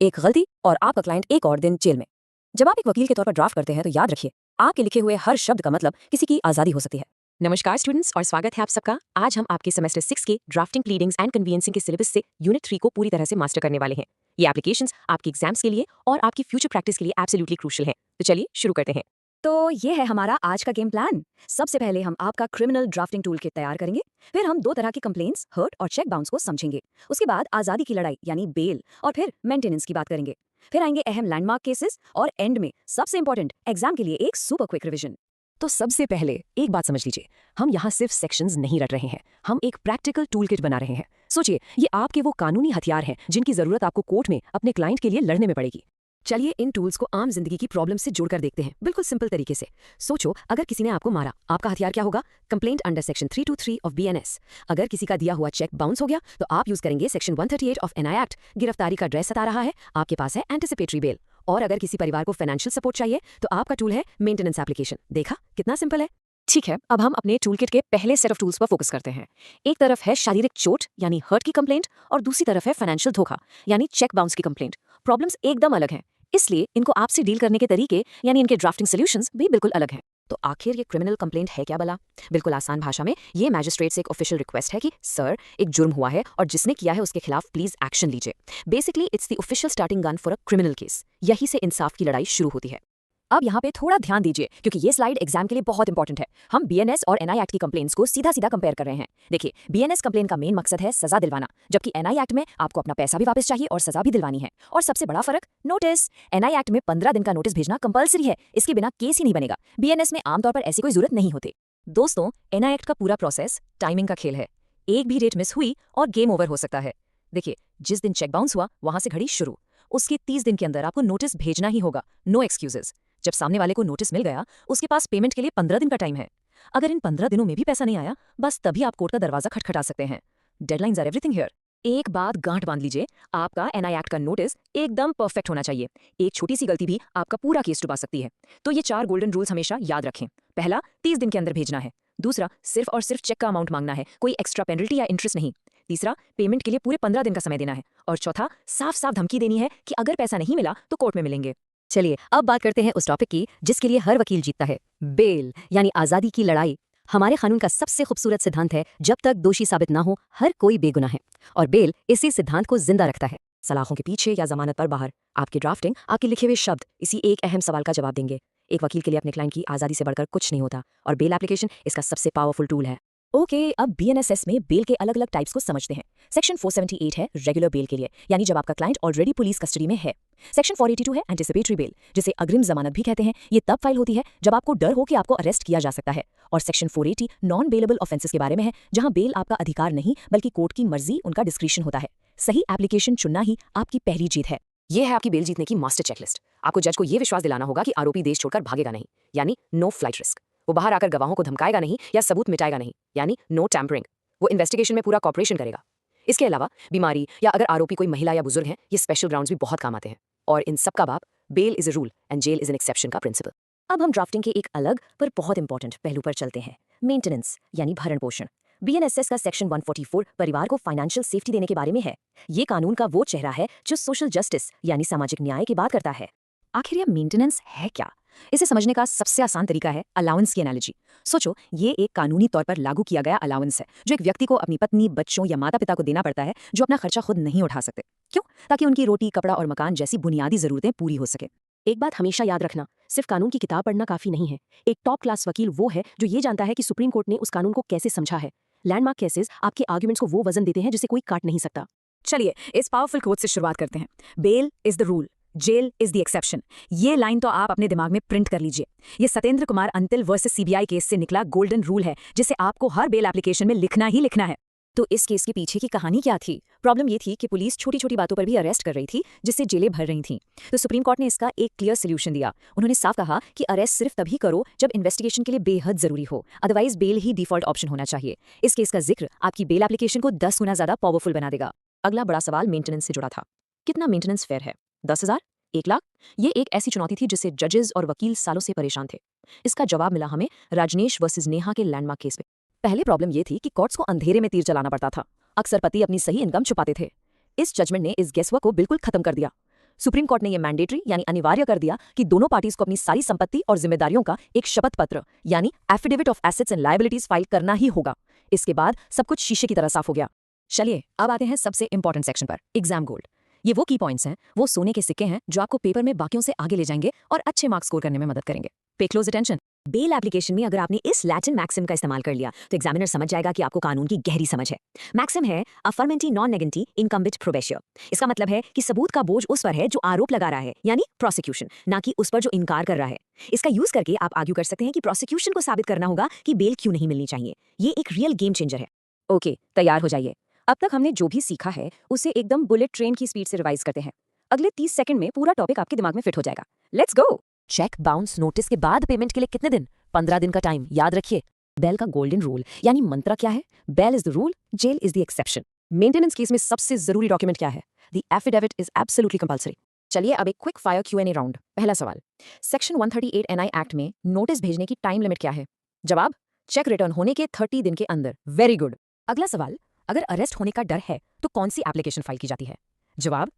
एक गलती और आपका क्लाइंट एक और दिन जेल में। जब आप एक वकील के तौर पर ड्राफ्ट करते हैं तो याद रखिए, आपके लिखे हुए हर शब्द का मतलब किसी की आज़ादी हो सकती है। नमस्कार स्टूडेंट्स और स्वागत है आप सबका। आज हम आपके सेमेस्टर 6 के ड्राफ्टिंग, प्लीडिंग्स एंड कन्वीनियंसिंग के सिलेबस से यूनिट 3 को पूरी तरह से मास्टर करने वाले हैं। ये एप्लीकेशंस आपके एग्जाम्स के लिए और आपकी फ्यूचर प्रैक्टिस के लिए एब्सोल्युटली क्रूशियल हैं। तो चलिए शुरू करते हैं। तो ये है हमारा आज का गेम प्लान। सबसे पहले हम आपका क्रिमिनल ड्राफ्टिंग टूल किट तैयार करेंगे। फिर हम दो तरह की कंप्लेंट्स, हर्ट और चेक बाउंस को समझेंगे। उसके बाद आज़ादी की लड़ाई यानी बेल और फिर मेंटेनेंस की बात करेंगे। फिर आएंगे अहम लैंडमार्क केसेस और एंड में सबसे इंपॉर्टेंट एग्जाम के लिए एक सुपर क्विक रिवीजन। तो सबसे पहले एक बात समझ लीजिए, हम यहाँ सिर्फ सेक्शंस नहीं रट रहे हैं, हम एक प्रैक्टिकल टूल किट बना रहे हैं। सोचिए, ये आपके वो कानूनी हथियार हैं जिनकी जरूरत आपको कोर्ट में अपने क्लाइंट के लिए लड़ने में पड़ेगी। चलिए इन टूल्स को आम जिंदगी की प्रॉब्लम से जोड़कर देखते हैं, बिल्कुल सिंपल तरीके से। सोचो, अगर किसी ने आपको मारा, आपका हथियार क्या होगा? Complaint under section 323 of BNS। अगर किसी का दिया हुआ चेक बाउंस हो गया तो आप यूज करेंगे सेक्शन 138 ऑफ NI एक्ट। गिरफ्तारी का ड्रेस सता रहा है, आपके पास है एंटिसिपेटरी बेल। और अगर किसी परिवार को फाइनेंशियल सपोर्ट चाहिए तो आपका टूल है मेंटेनेंस एप्लीकेशन। देखा कितना सिंपल है। ठीक है, अब हम अपने टूलकिट के पहले सेट ऑफ टूल्स पर फोकस करते हैं। एक तरफ है शारीरिक चोट यानी हर्ट की कंप्लेंट और दूसरी तरफ है फाइनेंशियल धोखा यानी चेक बाउंस की कंप्लेंट। प्रॉब्लम्स एकदम अलग हैं, इसलिए इनको आपसे डील करने के तरीके यानी इनके ड्राफ्टिंग सॉल्यूशंस भी बिल्कुल अलग हैं। तो आखिर ये क्रिमिनल कंप्लेंट है क्या भला? बिल्कुल आसान भाषा में ये मैजिस्ट्रेट से एक ऑफिशियल रिक्वेस्ट है कि सर, एक जुर्म हुआ है और जिसने किया है उसके खिलाफ प्लीज एक्शन लीजिए। Basically it's the official starting gun for a criminal case. यही से इंसाफ की लड़ाई शुरू होती है। अब यहाँ पे थोड़ा ध्यान दीजिए क्योंकि ये स्लाइड एग्जाम के लिए बहुत इंपॉर्टेंट है। हम BNS और NI एक्ट की कंप्लेंट्स को सीधा सीधा कंपेयर कर रहे हैं। देखिए, BNS कंप्लेंट का मेन मकसद है सजा दिलवाना, जबकि NI एक्ट में आपको अपना पैसा भी वापस चाहिए और सजा भी दिलवानी है। और सबसे बड़ा फर्क नोटिस। NI एक्ट में 15 दिन का नोटिस भेजना कंपलसरी है, इसके बिना केस ही नहीं बनेगा। BNS में आमतौर पर ऐसी कोई जरूरत नहीं होती। दोस्तों, NI एक्ट का पूरा प्रोसेस टाइमिंग का खेल है। एक भी डेट मिस हुई और गेम ओवर हो सकता है। देखिए, जिस दिन चेक बाउंस हुआ वहां से घड़ी शुरू, उसके 30 दिन के अंदर आपको नोटिस भेजना ही होगा। No excuses. जब सामने वाले को नोटिस मिल गया, उसके पास पेमेंट के लिए 15 दिन का टाइम है। अगर इन 15 दिनों में भी पैसा नहीं आया, बस तभी आप कोर्ट का दरवाजा खटखटा सकते हैं। Deadlines are everything here. एक बात गांठ बांध लीजिए, आपका NI एक्ट का नोटिस एकदम परफेक्ट होना चाहिए। एक छोटी सी गलती भी आपका पूरा केस डुबा सकती है। तो ये 4 गोल्डन रूल्स हमेशा याद रखें। पहला, 30 दिन के अंदर भेजना है। दूसरा, सिर्फ और सिर्फ चेक का अमाउंट मांगना है, कोई एक्स्ट्रा पेनल्टी या इंटरेस्ट नहीं। तीसरा, पेमेंट के लिए पूरे 15 दिन का समय देना है। और चौथा, साफ साफ धमकी देनी है कि अगर पैसा नहीं मिला तो कोर्ट में मिलेंगे। चलिए अब बात करते हैं उस टॉपिक की जिसके लिए हर वकील जीतता है, बेल यानी आज़ादी की लड़ाई। हमारे कानून का सबसे खूबसूरत सिद्धांत है, जब तक दोषी साबित ना हो हर कोई बेगुनाह है। और बेल इसी सिद्धांत को जिंदा रखता है। सलाखों के पीछे या जमानत पर बाहर, आपकी ड्राफ्टिंग, आपके लिखे हुए शब्द इसी एक अहम सवाल का जवाब देंगे। एक वकील के लिए अपने क्लाइंट की आज़ादी से बढ़कर कुछ नहीं होता और बेल एप्लीकेशन इसका सबसे पावरफुल टूल है। ओके, अब BNSS में बेल के अलग अलग टाइप्स को समझते हैं। सेक्शन 478 है रेगुलर बेल के लिए, यानी जब आपका क्लाइंट ऑलरेडी पुलिस कस्टडी में है। सेक्शन 482 है एंटिसिपेटरी बेल, जिसे अग्रिम जमानत भी कहते हैं। ये तब फाइल होती है जब आपको डर हो कि आपको अरेस्ट किया जा सकता है। और सेक्शन 480 नॉन बेलेबल ऑफेंसेस के बारे में है, जहां बेल आपका अधिकार नहीं बल्कि कोर्ट की मर्जी, उनका डिस्क्रिशन होता है। सही एप्लीकेशन चुनना ही आपकी पहली जीत है। यह है आपकी बेल जीतने की मास्टर चेकलिस्ट। आपको जज को यह विश्वास दिलाना होगा कि आरोपी देश छोड़कर भागेगा नहीं, यानी नो फ्लाइट रिस्क। वो बाहर आकर गवाहों को धमकाएगा नहीं या सबूत मिटाएगा नहीं, यानी नो टैम्परिंग। वो इन्वेस्टिगेशन में पूरा कॉपरेशन करेगा। इसके अलावा बीमारी या अगर आरोपी कोई महिला या बुजुर्ग है, ये स्पेशल ग्राउंड्स भी बहुत काम आते हैं। और इन सब का बाप, bail is a rule and jail is an exception का प्रिंसिपल। अब हम ड्राफ्टिंग के एक अलग पर बहुत इंपॉर्टेंट पहलू पर चलते हैं, मेंटेनेंस यानी भरण पोषण। BNSS का सेक्शन 144 परिवार को फाइनेंशियल सेफ्टी देने के बारे में है। ये कानून का वो चेहरा है जो सोशल जस्टिस यानी सामाजिक न्याय की बात करता है। आखिर यह मेंटेनेंस है क्या? इसे समझने का सबसे आसान तरीका है अलाउंस की एनालॉजी। सोचो, ये एक कानूनी तौर पर लागू किया गया अलाउंस है जो एक व्यक्ति को अपनी पत्नी, बच्चों या माता पिता को देना पड़ता है जो अपना खर्चा खुद नहीं उठा सकते। क्यों? ताकि उनकी रोटी, कपड़ा और मकान जैसी बुनियादी जरूरतें पूरी हो सके। एक बात हमेशा याद रखना, सिर्फ कानून की किताब पढ़ना काफी नहीं है। एक टॉप क्लास वकील वो है जो ये जानता है कि सुप्रीम कोर्ट ने उस कानून को कैसे समझा है। लैंडमार्क केसेस आपके आर्ग्यूमेंट्स को वो वजन देते हैं जिसे कोई काट नहीं सकता। चलिए इस पावरफुल कोट से शुरुआत करते हैं। Bail is the rule, jail is the exception. ये लाइन तो आप अपने दिमाग में प्रिंट कर लीजिए। ये Satyendra Kumar Antil versus CBI case से निकला गोल्डन रूल है, जिसे आपको हर बेल एप्लीकेशन में लिखना ही लिखना है। तो इस केस के पीछे की कहानी क्या थी? प्रॉब्लम ये थी कि पुलिस छोटी छोटी बातों पर भी अरेस्ट कर रही थी, जिससे जेलें भर रही थीं। तो सुप्रीम कोर्ट ने इसका एक क्लियर सोल्यूशन दिया। उन्होंने साफ कहा कि अरेस्ट सिर्फ तभी करो जब इन्वेस्टिगेशन के लिए बेहद जरूरी हो, अदरवाइज बेल ही डिफॉल्ट ऑप्शन होना चाहिए। इस केस का जिक्र आपकी बेल एप्लीकेशन को 10 गुना ज्यादा पावरफुल बना देगा। अगला बड़ा सवाल मेंटेनेंस से जुड़ा था। कितना मेंटेनेंस फेयर है? 10,000? 1 लाख? ये एक ऐसी चुनौती थी जिससे जजेस और वकील सालों से परेशान थे। इसका जवाब मिला हमें राजनेश वर्सेस नेहा के लैंडमार्क केस में। पहले प्रॉब्लम ये थी कि कोर्ट्स को अंधेरे में तीर चलाना पड़ता था। अक्सर पति अपनी सही इनकम छुपाते थे। इस जजमेंट ने इस गेसवर्क को बिल्कुल खत्म कर दिया। सुप्रीम कोर्ट ने यह मैंडेटरी यानी अनिवार्य कर दिया कि दोनों पार्टीज को अपनी सारी संपत्ति और जिम्मेदारियों का एक शपथ पत्र यानी affidavit of assets and liabilities file करना ही होगा। इसके बाद सब कुछ शीशे की तरह साफ हो गया। चलिए अब आते हैं सबसे इंपॉर्टेंट सेक्शन पर, एग्जाम गोल्ड। ये वो की पॉइंट्स हैं, वो सोने के सिक्के हैं जो आपको पेपर में बाकियों से आगे ले जाएंगे और अच्छे मार्क्स स्कोर करने में मदद करेंगे। पे क्लोज अटेंशन। बेल एप्लीकेशन में अगर आपने इस लैटिन मैक्सिम का इस्तेमाल कर लिया तो एग्जामिनर समझ जाएगा कि आपको कानून की गहरी समझ है। मैक्सिम है अफर्मेंटी नॉन नेगेंटी इनकम्बिट प्रोबेशियर। इसका मतलब है कि सबूत का बोझ उस पर है जो आरोप लगा रहा है, यानी प्रोसिक्यूशन, ना कि उस पर जो इनकार कर रहा है। इसका यूज करके आप आर्ग्यू कर सकते हैं कि प्रोसिक्यूशन को साबित करना होगा कि बेल क्यों नहीं मिलनी चाहिए। ये एक रियल गेम चेंजर है। ओके, तैयार हो जाइए। अब तक हमने जो भी सीखा है उसे एकदम बुलेट ट्रेन की स्पीड से रिवाइज करते हैं। अगले 30 सेकंड में पूरा टॉपिक आपके दिमाग में फिट हो जाएगा। Let's go. Cheque bounce notice के बाद पेमेंट के लिए कितने दिन? 15 दिन का टाइम याद रखिए। बेल का गोल्डन रूल यानी मंत्र क्या है? Bail is the rule, jail is the exception. Maintenance case में सबसे जरूरी डॉक्यूमेंट क्या है? The affidavit is absolutely compulsory. चलिए अब एक क्विक फायर Q&A राउंड। पहला सवाल, सेक्शन 138 NI एक्ट में नोटिस भेजने की टाइम लिमिट क्या है? जवाब, चेक रिटर्न होने के 30 दिन के अंदर। Very good. अगला सवाल, अगर अरेस्ट होने का डर है तो कौन सी एप्लीकेशन फाइल की जाती है? जवाब,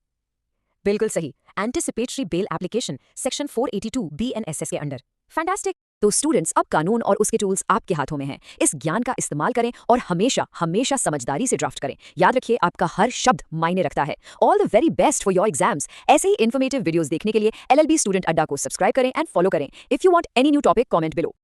बिल्कुल सही, anticipatory bail application section 482 BNSS के अंडर। फैंटास्टिक। तो स्टूडेंट्स, अब कानून और उसके टूल्स आपके हाथों में हैं। इस ज्ञान का इस्तेमाल करें और हमेशा हमेशा समझदारी से ड्राफ्ट करें। याद रखिए, आपका हर शब्द मायने रखता है। All the very best for your exams. ऐसे ही इन्फॉर्मेटिव वीडियोस देखने के लिए LLB स्टूडेंट अड्डा को सब्सक्राइब करें एंड फॉलो करें। If you want any new topic, comment below.